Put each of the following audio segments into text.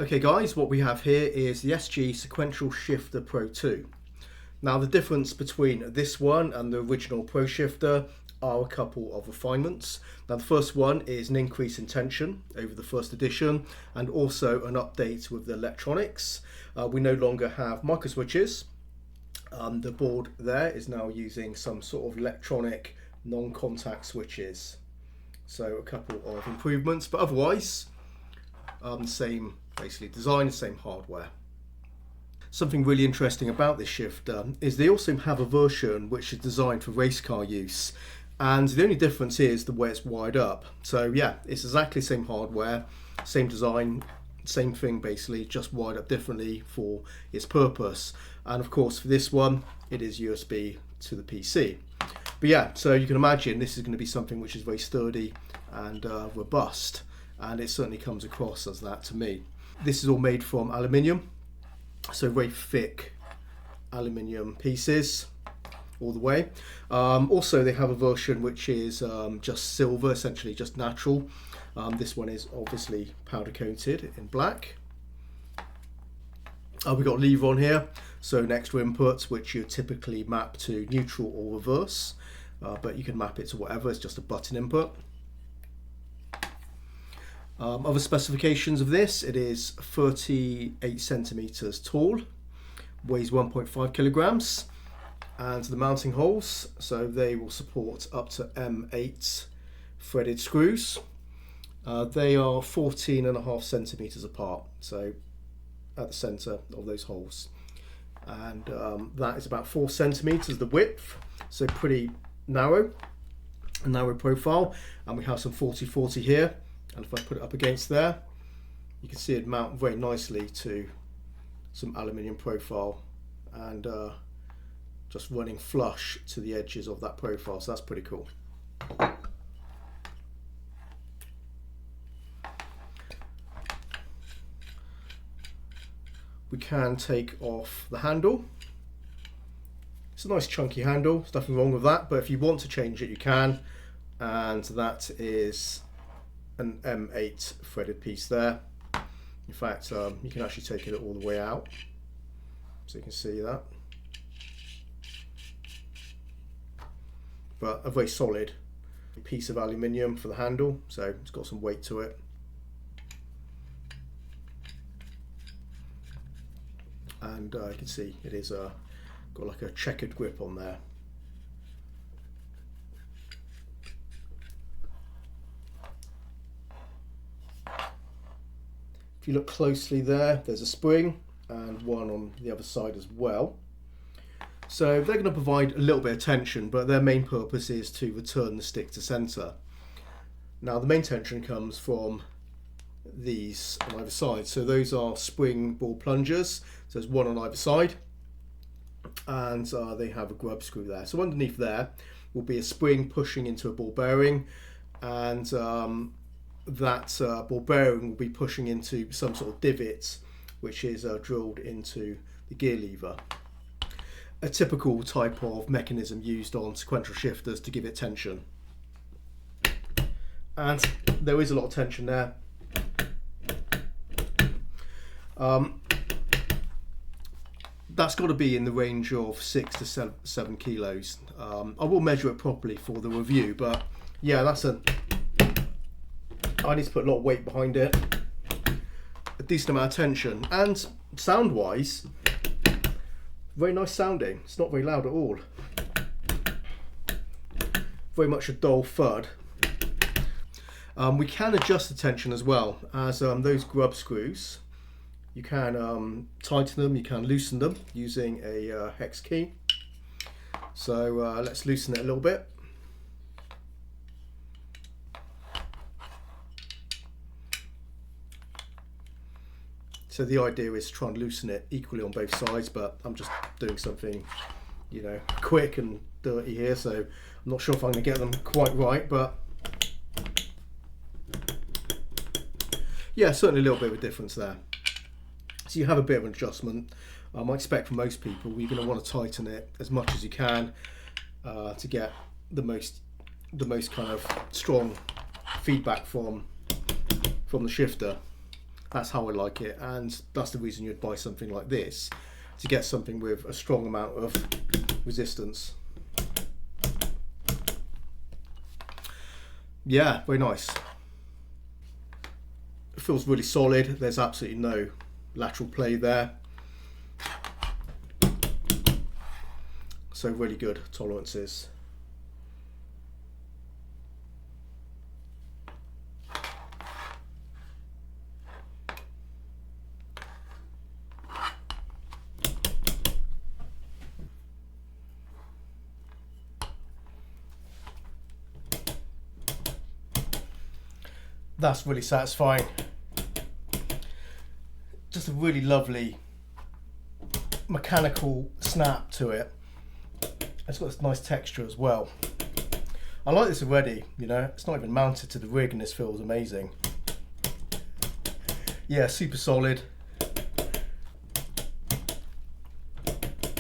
Okay guys, what we have here is the SG Sequential Shifter Pro 2. Now the difference between this one and the original Pro Shifter are a couple of refinements. Now the first one is an increase in tension over the first edition and also an update with the electronics. We no longer have micro switches. The board there is now using some sort of electronic non-contact switches. So a couple of improvements, but otherwise same basically design, same hardware. Something really interesting about this shifter is they also have a version which is designed for race car use, and the only difference is the way it's wired up. So yeah, it's exactly the same hardware, same design, same thing basically, just wired up differently for its purpose. And of course for this one it is USB to the PC. But yeah, so you can imagine this is going to be something which is very sturdy and robust, and it certainly comes across as that to me. This is all made from aluminium, so very thick aluminium pieces all the way. Also they have a version which is just silver, essentially just natural. This one is obviously powder coated in black. We've got a lever on here, so an extra input which you typically map to neutral or reverse, but you can map it to whatever, it's just a button input. Other specifications of this, it is 38 centimeters tall, weighs 1.5 kilograms, and the mounting holes, so they will support up to M8 threaded screws. They are 14.5 centimeters apart, so at the center of those holes, and that is about 4 centimeters the width, so pretty narrow, a narrow profile. And we have some 40-40 here, and if I put it up against there, you can see it mount very nicely to some aluminium profile, and just running flush to the edges of that profile, so that's pretty cool. We can take off the handle. It's a nice chunky handle, there's nothing wrong with that, but if you want to change it you can, and that is an M8 threaded piece there. In fact, you can actually take it all the way out, so you can see that. But a very solid piece of aluminium for the handle, so it's got some weight to it. And you can see it is got like a checkered grip on there. If you look closely there, there's a spring and one on the other side as well. So they're going to provide a little bit of tension, but their main purpose is to return the stick to center. Now the main tension comes from these on either side, so those are spring ball plungers, so there's one on either side, and they have a grub screw there. So underneath there will be a spring pushing into a ball bearing, and that ball bearing will be pushing into some sort of divot which is drilled into the gear lever. A typical type of mechanism used on sequential shifters to give it tension, and there is a lot of tension there. That's got to be in the range of 6 to 7 kilos. I will measure it properly for the review, but yeah, I need to put a lot of weight behind it, a decent amount of tension, and sound wise, very nice sounding. It's not very loud at all, very much a dull thud. We can adjust the tension as well, as those grub screws, you can tighten them, you can loosen them using a hex key. So let's loosen it a little bit. So the idea is to try and loosen it equally on both sides, but I'm just doing something, you know, quick and dirty here, so I'm not sure if I'm going to get them quite right, but yeah, certainly a little bit of a difference there. So you have a bit of an adjustment. I expect for most people you're going to want to tighten it as much as you can to get the most kind of strong feedback from the shifter. That's how I like it, and that's the reason you'd buy something like this, to get something with a strong amount of resistance. Yeah, very nice. It feels really solid. There's absolutely no lateral play there. So really good tolerances. That's really satisfying. Just a really lovely mechanical snap to it. It's got this nice texture as well. I like this already, you know, it's not even mounted to the rig and this feels amazing. Yeah, super solid.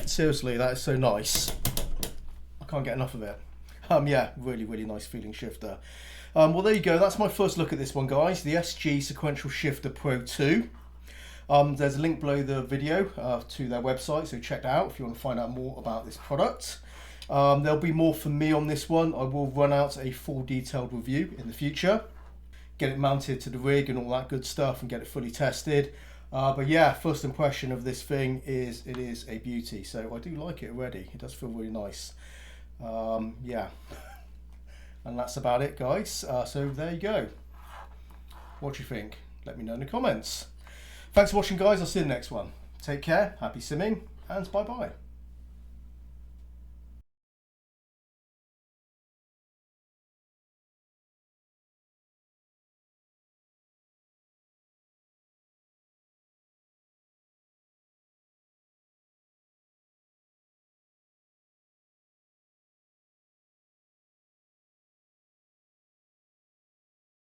Seriously, that is so nice. I can't get enough of it. Yeah, really, really nice feeling shifter. Well, there you go. That's my first look at this one, guys. The SG Sequential Shifter Pro 2. There's a link below the video to their website, so check that out if you want to find out more about this product. There'll be more from me on this one. I will run out a full detailed review in the future. Get it mounted to the rig and all that good stuff and get it fully tested. But yeah, first impression of this thing is it is a beauty. So I do like it already. It does feel really nice. Yeah. And that's about it, guys. So there you go. What do you think? Let me know in the comments. Thanks for watching, guys. I'll see you in the next one. Take care, happy simming, and bye-bye.